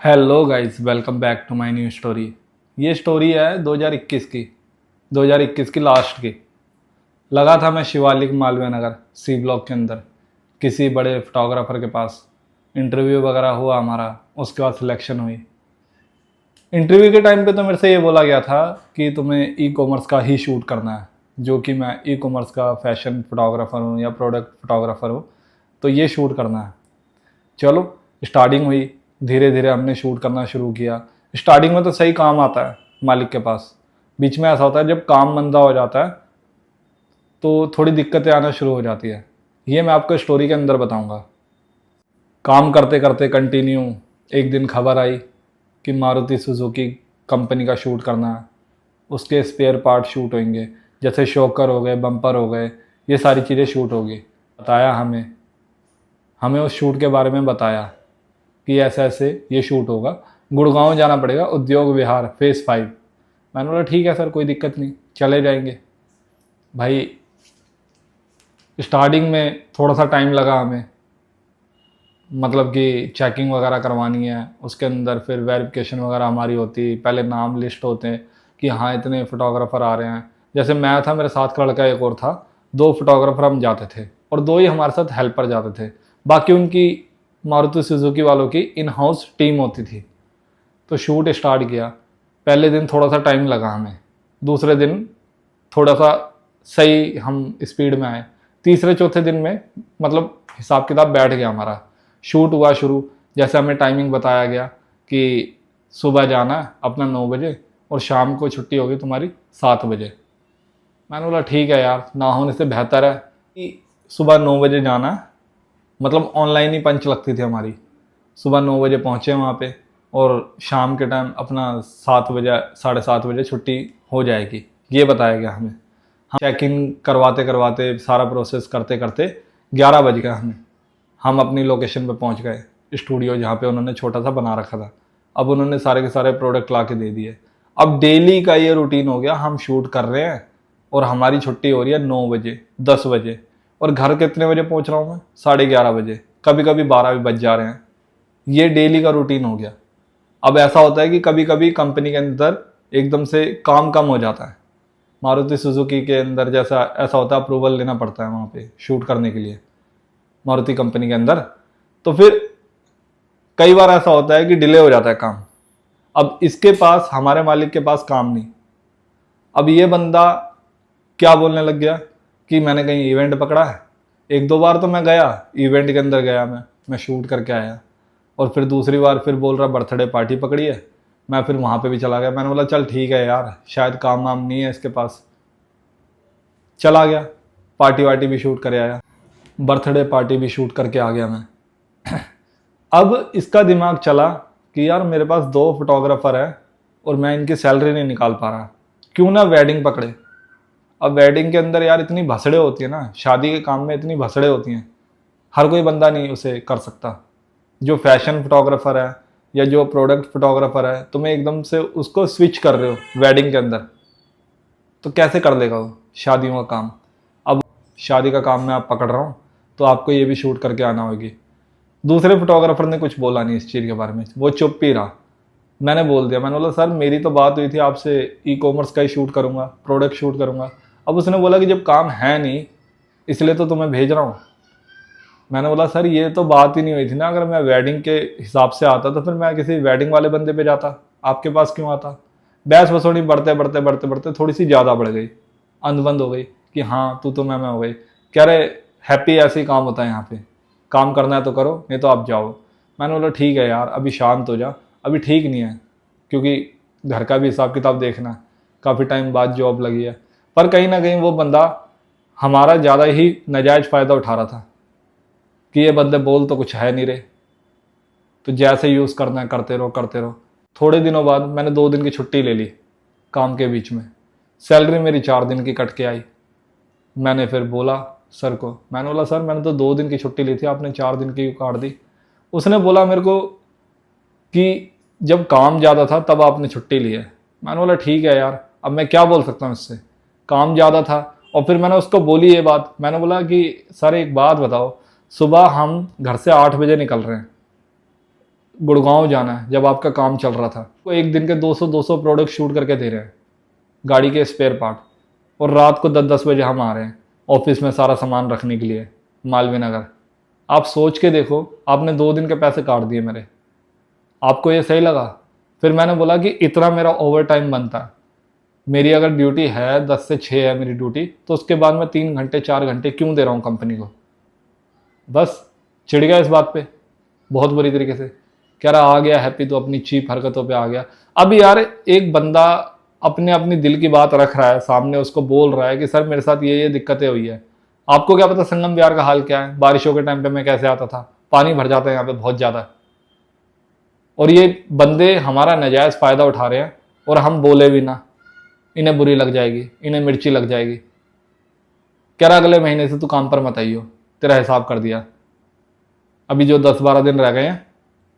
Hello guys, welcome back to my new story. ये story है 2021 की लास्ट की। लगा था मैं शिवालिक मालवीय नगर सी ब्लॉक के अंदर किसी बड़े फोटोग्राफर के पास। इंटरव्यू वगैरह हुआ हमारा, उसके बाद सिलेक्शन हुई। इंटरव्यू के टाइम पे तो मेरे से ये बोला गया था कि तुम्हें ई कॉमर्स का ही शूट करना है, जो कि मैं ई कॉमर्स का फैशन फोटोग्राफर हूँ या प्रोडक्ट फोटोग्राफर हूँ, तो ये शूट करना है। चलो, स्टार्टिंग हुई, धीरे धीरे हमने शूट करना शुरू किया। स्टार्टिंग में तो सही काम आता है मालिक के पास। बीच में ऐसा होता है, जब काम मंदा हो जाता है तो थोड़ी दिक्कतें आना शुरू हो जाती है। ये मैं आपको स्टोरी के अंदर बताऊंगा। काम करते करते कंटिन्यू एक दिन खबर आई कि मारुति सुजुकी कंपनी का शूट करना है। उसके स्पेयर पार्ट शूट होंगे, जैसे शॉकर हो गए, बम्पर हो गए, ये सारी चीज़ें शूट होगी। बताया हमें हमें उस शूट के बारे में बताया कि ऐसे ऐसे ये शूट होगा, गुड़गांव जाना पड़ेगा, उद्योग विहार फेज़ 5। मैंने बोला ठीक है सर, कोई दिक्कत नहीं, चले जाएंगे। भाई स्टार्टिंग में थोड़ा सा टाइम लगा हमें, मतलब कि चेकिंग वगैरह करवानी है, उसके अंदर फिर वेरिफिकेशन वगैरह हमारी होती। पहले नाम लिस्ट होते हैं कि हाँ इतने फोटोग्राफर आ रहे हैं। जैसे मैं था, मेरे साथ का लड़का एक और था, 2 फोटोग्राफर हम जाते थे और 2 ही हमारे साथ हेल्पर जाते थे। बाकी उनकी मारुति सुजुकी वालों की इन हाउस टीम होती थी। तो शूट स्टार्ट किया। पहले दिन थोड़ा सा टाइम लगा हमें, दूसरे दिन थोड़ा सा सही हम स्पीड में आए। तीसरे चौथे दिन में मतलब हिसाब किताब बैठ गया हमारा। शूट हुआ शुरू। जैसे हमें टाइमिंग बताया गया कि सुबह जाना है अपना 9 बजे और शाम को छुट्टी होगी तुम्हारी 7 बजे। मैंने बोला ठीक है यार, ना होने से बेहतर है कि सुबह 9 बजे जाना है। मतलब ऑनलाइन ही पंच लगती थी हमारी। सुबह 9 बजे पहुँचे वहाँ पे और शाम के टाइम अपना 7 बजे 7:30 बजे छुट्टी हो जाएगी, ये बताया गया हमें। हम चेक इन करवाते करवाते सारा प्रोसेस करते करते 11 बज गया हमें। हम अपनी लोकेशन पे पहुंच गए, स्टूडियो जहाँ पे उन्होंने छोटा सा बना रखा था। अब उन्होंने सारे के सारे प्रोडक्ट ला के दे दिए। अब डेली का ये रूटीन हो गया, हम शूट कर रहे हैं और हमारी छुट्टी हो रही है 9 बजे 10 बजे, और घर कितने बजे पहुंच रहा हूँ मैं? 11:30 बजे, कभी कभी 12 भी बज जा रहे हैं। ये डेली का रूटीन हो गया। अब ऐसा होता है कि कभी कभी कंपनी के अंदर एकदम से काम कम हो जाता है। मारुति सुजुकी के अंदर जैसा ऐसा होता है, अप्रूवल लेना पड़ता है वहाँ पे शूट करने के लिए, मारुति कंपनी के अंदर। तो फिर कई बार ऐसा होता है कि डिले हो जाता है काम। अब इसके पास, हमारे मालिक के पास काम नहीं। अब ये बंदा क्या बोलने लग गया कि मैंने कहीं इवेंट पकड़ा है। एक दो बार तो मैं गया, इवेंट के अंदर गया, मैं शूट करके आया। और फिर दूसरी बार फिर बोल रहा बर्थडे पार्टी पकड़ी है। मैं फिर वहाँ पे भी चला गया। मैंने बोला चल ठीक है यार, शायद काम वाम नहीं है इसके पास। चला गया, पार्टी वार्टी भी शूट कर आया, बर्थडे पार्टी भी शूट करके आ गया मैं। अब इसका दिमाग चला कि यार मेरे पास 2 फोटोग्राफर है और मैं इनकी सैलरी नहीं निकाल पा रहा, क्यों ना वेडिंग पकड़े। अब वेडिंग के अंदर यार इतनी भसड़े होती है ना, शादी के काम में इतनी भसड़े होती हैं, हर कोई बंदा नहीं उसे कर सकता। जो फैशन फोटोग्राफर है या जो प्रोडक्ट फोटोग्राफर है, तुम्हें एकदम से उसको स्विच कर रहे हो वेडिंग के अंदर, तो कैसे कर लेगा वो शादियों का काम। अब शादी का काम मैं आप पकड़ रहा हूँ तो आपको ये भी शूट करके आना होगी। दूसरे फोटोग्राफर ने कुछ बोला नहीं इस चीज़ के बारे में, वो चुप ही रहा। मैंने बोल दिया, मैंने बोला सर मेरी तो बात हुई थी आपसे, ई कॉमर्स का ही शूट करूँगा, प्रोडक्ट शूट करूँगा। अब उसने बोला कि जब काम है नहीं इसलिए तो तुम्हें भेज रहा हूँ। मैंने बोला सर ये तो बात ही नहीं हुई थी ना, अगर मैं वेडिंग के हिसाब से आता तो फिर मैं किसी वेडिंग वाले बंदे पे जाता, आपके पास क्यों आता। बहस बसोड़ी बढ़ते बढ़ते बढ़ते बढ़ते थोड़ी सी ज़्यादा बढ़ गई, अनबंद हो गई कि हाँ तू तो मैं हो गई। कह रहे हैप्पी ऐसे ही काम होता है यहाँ पे, काम करना है तो करो नहीं तो आप जाओ। मैंने बोला ठीक है यार, अभी शांत हो जा, अभी ठीक नहीं है, क्योंकि घर का भी हिसाब किताब देखना है, काफ़ी टाइम बाद जॉब लगी है। पर कहीं ना कहीं वो बंदा हमारा ज़्यादा ही नाजायज़ फ़ायदा उठा रहा था कि ये बंदे बोल तो कुछ है नहीं रहे, तो जैसे यूज़ करना है करते रहो करते रहो। थोड़े दिनों बाद मैंने 2 दिन की छुट्टी ले ली काम के बीच में। सैलरी मेरी 4 दिन की कट के आई। मैंने फिर बोला सर को, मैंने बोला सर मैंने तो 2 दिन की छुट्टी ली थी, आपने 4 दिन की काट दी। उसने बोला मेरे को कि जब काम ज़्यादा था तब आपने छुट्टी ली है। मैंने बोला ठीक है यार, अब मैं क्या बोल सकता हूँ इससे, काम ज़्यादा था। और फिर मैंने उसको बोली ये बात, मैंने बोला कि सर एक बात बताओ, सुबह हम घर से 8 बजे निकल रहे हैं, गुड़गांव जाना है, जब आपका काम चल रहा था, तो एक दिन के 200 प्रोडक्ट शूट करके दे रहे हैं, गाड़ी के स्पेयर पार्ट, और रात को 10-10 बजे हम आ रहे हैं ऑफिस में सारा सामान रखने के लिए मालवीय नगर। आप सोच के देखो, आपने 2 दिन के पैसे काट दिए मेरे। आपको ये सही लगा? फिर मैंने बोला कि इतना मेरा ओवर टाइम बनता है, मेरी अगर ड्यूटी है 10 से 6 है मेरी ड्यूटी, तो उसके बाद मैं 3 घंटे 4 घंटे क्यों दे रहा हूँ कंपनी को? बस चिढ़ गया इस बात पे बहुत बुरी तरीके से। कह रहा आ गया हैप्पी तो अपनी चीप हरकतों पे आ गया। अब यार एक बंदा अपने अपनी दिल की बात रख रहा है सामने, उसको बोल रहा है कि सर मेरे साथ ये दिक्कतें हुई है। आपको क्या पता संगम विहार का हाल क्या है? बारिशों के टाइम पे मैं कैसे आता था, पानी भर जाता है यहाँ पे बहुत ज़्यादा, और ये बंदे हमारा नाजायज़ फ़ायदा उठा रहे हैं और हम बोले भी ना, इन्हें बुरी लग जाएगी, इन्हें मिर्ची लग जाएगी। कह रहा अगले महीने से तू काम पर मत आइयो, तेरा हिसाब कर दिया, अभी जो 10-12 दिन रह गए हैं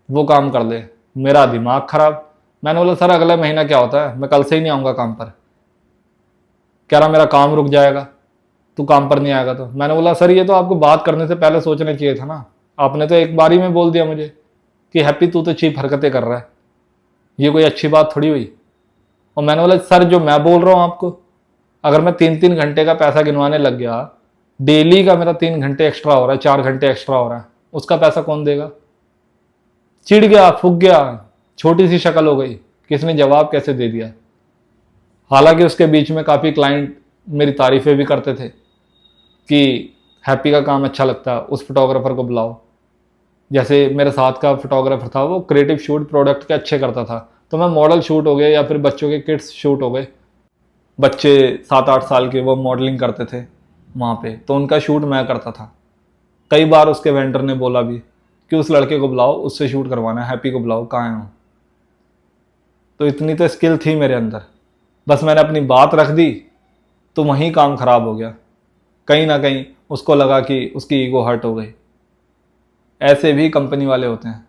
वो काम कर ले। मेरा दिमाग खराब। मैंने बोला सर अगला महीना क्या होता है, मैं कल से ही नहीं आऊँगा काम पर। कह रहा मेरा काम रुक जाएगा, तू काम पर नहीं आएगा तो। मैंने बोला सर ये तो आपको बात करने से पहले सोचना चाहिए था ना, आपने तो एक बारी में बोल दिया मुझे कि हैप्पी तू तो चीप हरकतें कर रहा है, ये कोई अच्छी बात थोड़ी हुई। और मैंने बोला सर जो मैं बोल रहा हूँ आपको, अगर मैं 3-3 घंटे का पैसा गिनवाने लग गया, डेली का मेरा 3 घंटे एक्स्ट्रा हो रहा है, 4 घंटे एक्स्ट्रा हो रहा है, उसका पैसा कौन देगा? चिढ़ गया, फूक गया, छोटी सी शक्ल हो गई, किसने जवाब कैसे दे दिया। हालांकि उसके बीच में काफ़ी क्लाइंट मेरी तारीफ़ें भी करते थे कि हैप्पी का काम अच्छा लगता है, उस फोटोग्राफर को बुलाओ। जैसे मेरे साथ का फोटोग्राफर था, वो क्रिएटिव शूट प्रोडक्ट के अच्छे करता था, तो मैं मॉडल शूट हो गए या फिर बच्चों के किड्स शूट हो गए, बच्चे 7-8 साल के वो मॉडलिंग करते थे वहाँ पे, तो उनका शूट मैं करता था। कई बार उसके वेंडर ने बोला भी कि उस लड़के को बुलाओ, उससे शूट करवाना है, हैप्पी को बुलाओ, कहाँ है वो? तो इतनी तो स्किल थी मेरे अंदर, बस मैंने अपनी बात रख दी तो वहीं काम खराब हो गया। कहीं ना कहीं उसको लगा कि उसकी ईगो हर्ट हो गई। ऐसे भी कंपनी वाले होते हैं,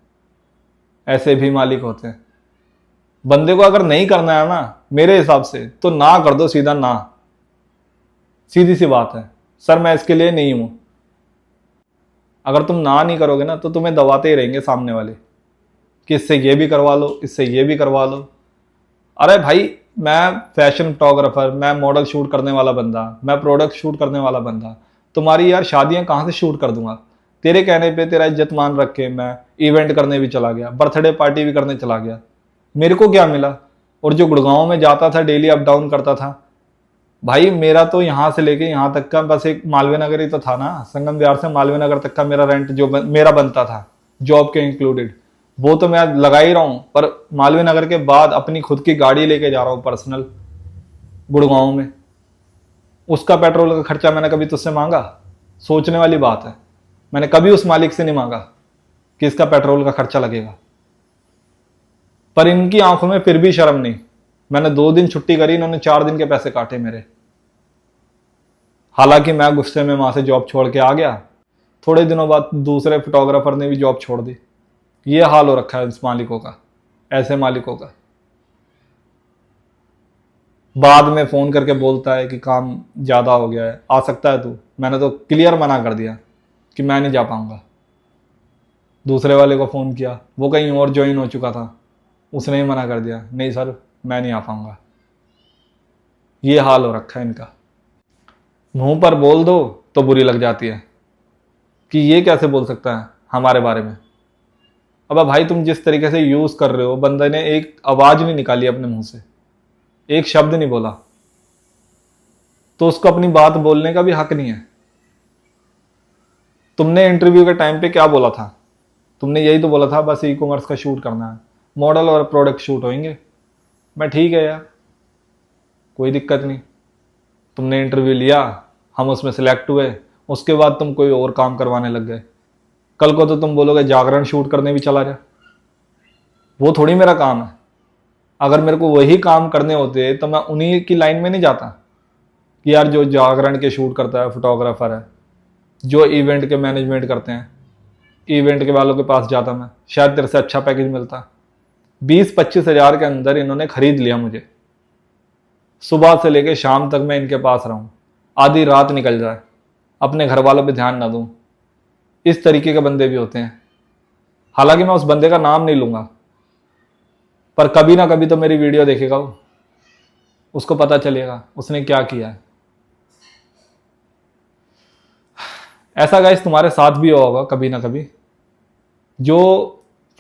ऐसे भी मालिक होते हैं। बंदे को अगर नहीं करना है ना, मेरे हिसाब से तो ना कर दो, सीधा ना, सीधी सी बात है, सर मैं इसके लिए नहीं हूं। अगर तुम ना नहीं करोगे ना तो तुम्हें दबाते ही रहेंगे सामने वाले कि इससे ये भी करवा लो, इससे ये भी करवा लो। अरे भाई मैं फैशन फोटोग्राफर, मैं मॉडल शूट करने वाला बंदा, मैं प्रोडक्ट शूट करने वाला बंदा, तुम्हारी यार शादियां कहाँ से शूट कर दूंगा? तेरे कहने पे, तेरा इज्जत मान रख के मैं इवेंट करने भी चला गया, बर्थडे पार्टी भी करने चला गया, मेरे को क्या मिला? और जो गुड़गांव में जाता था, डेली अप डाउन करता था, भाई मेरा तो यहाँ से लेके यहाँ तक का बस एक मालवीय नगर ही तो था ना, संगम विहार से मालवीय नगर तक का मेरा रेंट जो मेरा बनता था जॉब के इंक्लूडेड, वो तो मैं लगा ही रहा हूँ। पर मालवीय नगर के बाद अपनी खुद की गाड़ी लेके जा रहा हूँ पर्सनल गुड़गांव में, उसका पेट्रोल का खर्चा मैंने कभी तुझसे मांगा? सोचने वाली बात है, मैंने कभी उस मालिक से नहीं मांगा कि इसका पेट्रोल का खर्चा लगेगा। पर इनकी आंखों में फिर भी शर्म नहीं। मैंने 2 दिन छुट्टी करी, इन्होंने 4 दिन के पैसे काटे मेरे। हालांकि मैं गुस्से में वहां से जॉब छोड़ के आ गया, थोड़े दिनों बाद दूसरे फोटोग्राफर ने भी जॉब छोड़ दी। ये हाल हो रखा है इस मालिकों का, ऐसे मालिकों का। बाद में फोन करके बोलता है कि काम ज्यादा हो गया है, आ सकता है तू? मैंने तो क्लियर मना कर दिया कि मैं नहीं जा पाऊंगा। दूसरे वाले को फोन किया, वो कहीं और ज्वाइन हो चुका था, उसने ही मना कर दिया, नहीं सर मैं नहीं आ पाऊंगा। ये हाल हो रखा है इनका। मुंह पर बोल दो तो बुरी लग जाती है कि ये कैसे बोल सकता है हमारे बारे में। अब भाई तुम जिस तरीके से यूज कर रहे हो, बंदे ने एक आवाज नहीं निकाली अपने मुंह से, एक शब्द नहीं बोला, तो उसको अपनी बात बोलने का भी हक नहीं है। तुमने इंटरव्यू के टाइम पे क्या बोला था? तुमने यही तो बोला था बस ई कॉमर्स का शूट करना है, मॉडल और प्रोडक्ट शूट होंगे। मैं ठीक है यार, कोई दिक्कत नहीं। तुमने इंटरव्यू लिया, हम उसमें सिलेक्ट हुए, उसके बाद तुम कोई और काम करवाने लग गए। कल को तो तुम बोलोगे जागरण शूट करने भी चला जा, वो थोड़ी मेरा काम है। अगर मेरे को वही काम करने होते तो मैं उन्हीं की लाइन में नहीं जाता कि यार जो जागरण के शूट करता है फोटोग्राफर है, जो इवेंट के मैनेजमेंट करते हैं, इवेंट के वालों के पास जाता मैं, शायद तेरे से अच्छा पैकेज मिलता। 20-25 हज़ार के अंदर इन्होंने खरीद लिया मुझे। सुबह से लेकर शाम तक मैं इनके पास रहूं, आधी रात निकल जाए, अपने घर वालों पे ध्यान ना दूं। इस तरीके के बंदे भी होते हैं। हालांकि मैं उस बंदे का नाम नहीं लूंगा, पर कभी ना कभी तो मेरी वीडियो देखेगा वो, उसको पता चलेगा उसने क्या किया है। ऐसा गाइस तुम्हारे साथ भी होगा कभी ना कभी। जो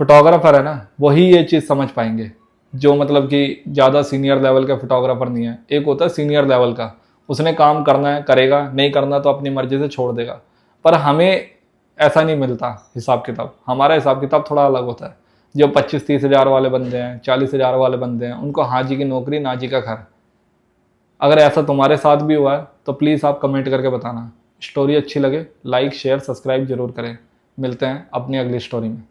फोटोग्राफर है ना वही ये चीज़ समझ पाएंगे, जो मतलब कि ज़्यादा सीनियर लेवल का फोटोग्राफर नहीं है। एक होता है सीनियर लेवल का, उसने काम करना है करेगा, नहीं करना तो अपनी मर्जी से छोड़ देगा। पर हमें ऐसा नहीं मिलता हिसाब किताब, हमारा हिसाब किताब थोड़ा अलग होता है। जो 25-30 हज़ार वाले बंदे हैं, 40 हज़ार वाले बंदे हैं, उनको हाँ जी की नौकरी ना जी का घर। अगर ऐसा तुम्हारे साथ भी हुआ है तो प्लीज़ आप कमेंट करके बताना। स्टोरी अच्छी लगे लाइक शेयर सब्सक्राइब जरूर करें। मिलते हैं अपनी अगली स्टोरी में।